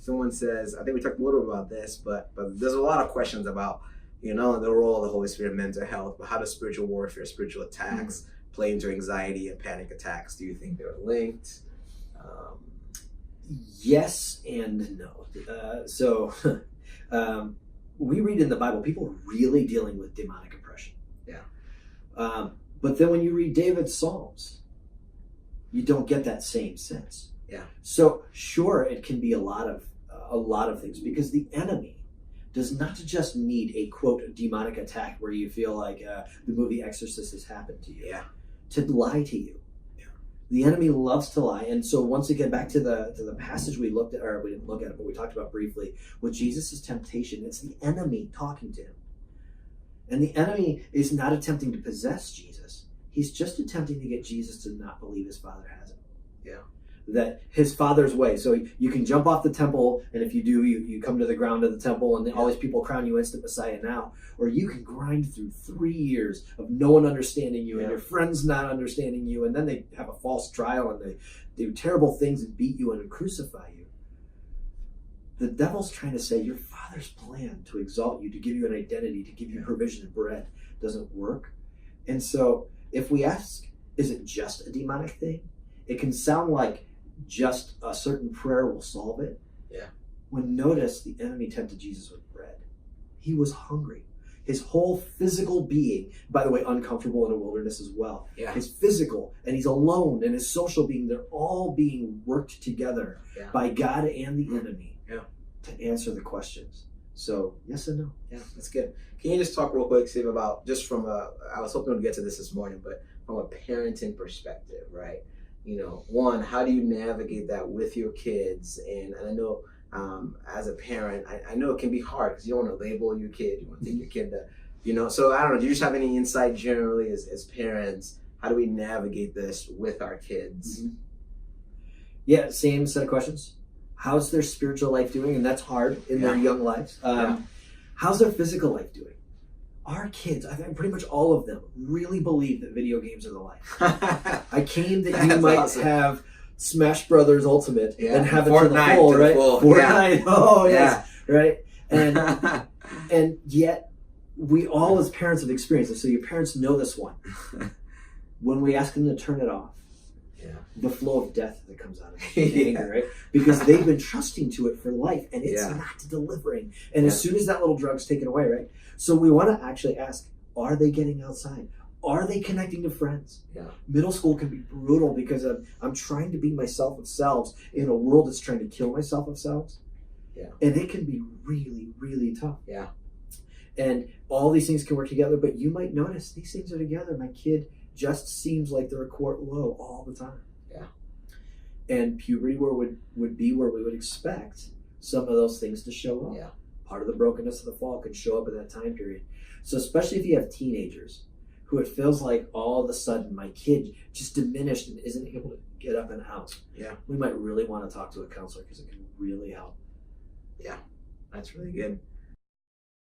someone says, I think we talked a little bit about this, but there's a lot of questions about, the role of the Holy Spirit in mental health, but how does spiritual warfare, spiritual attacks play into anxiety and panic attacks? Do you think they're linked? Yes and no. We read in the Bible, people are really dealing with demonic oppression. Yeah. But then when you read David's Psalms, you don't get that same sense. Yeah. So sure, it can be a lot of things, because the enemy does not just need a quote demonic attack where you feel like the movie Exorcist has happened to you. Yeah. To lie to you. Yeah. The enemy loves to lie. And so once again, back to the passage we looked at, or we didn't look at it, but we talked about briefly, with Jesus' temptation, it's the enemy talking to him. And the enemy is not attempting to possess Jesus. He's just attempting to get Jesus to not believe his Father has him. Yeah. That his Father's way. So you can jump off the temple, and if you do, you come to the ground of the temple, and all these people crown you instant Messiah now. Or you can grind through 3 years of no one understanding you, and your friends not understanding you, and then they have a false trial, and they do terrible things and beat you and crucify you. The devil's trying to say your Father's plan to exalt you, to give you an identity, to give you provision and bread doesn't work. And so if we ask, is it just a demonic thing? It can sound like just a certain prayer will solve it. Yeah. When notice the enemy tempted Jesus with bread. He was hungry. His whole physical being, by the way, uncomfortable in a wilderness as well. Yeah. His physical, and he's alone, and his social being, they're all being worked together by God and the enemy to answer the questions. So, yes and no. Yeah, that's good. Can you just talk real quick, Steve, about just from I was hoping to get to this morning, but from a parenting perspective, right? One, how do you navigate that with your kids? And I know as a parent, I know it can be hard because you don't want to label your kid. You want to take your kid to, so I don't know. Do you just have any insight generally as parents? How do we navigate this with our kids? Mm-hmm. Yeah, same set of questions. How's their spiritual life doing? And that's hard in their young lives. How's their physical life doing? Our kids, I think pretty much all of them, really believe that video games are the life. I came that you might have Smash Brothers Ultimate and have Fortnite it to the full, right? Fortnite. Oh, yes. Right? And yet, we all as parents have experienced it. So your parents know this one. When we ask them to turn it off, the flow of death that comes out of it, anger, right? Because they've been trusting to it for life, and it's not delivering. And as soon as that little drug's taken away, right? So we want to actually ask, are they getting outside? Are they connecting to friends? Yeah. Middle school can be brutal because I'm trying to be myself of selves in a world that's trying to kill myself of selves. Yeah. And it can be really, really tough. Yeah. And all these things can work together, but you might notice these things are together. My kid just seems like they're a quart low all the time. Yeah. And puberty would be where we would expect some of those things to show up. Yeah. Part of the brokenness of the fall can show up in that time period. So especially if you have teenagers who it feels like all of a sudden my kid just diminished and isn't able to get up and out. Yeah. We might really want to talk to a counselor because it can really help. Yeah. That's really good.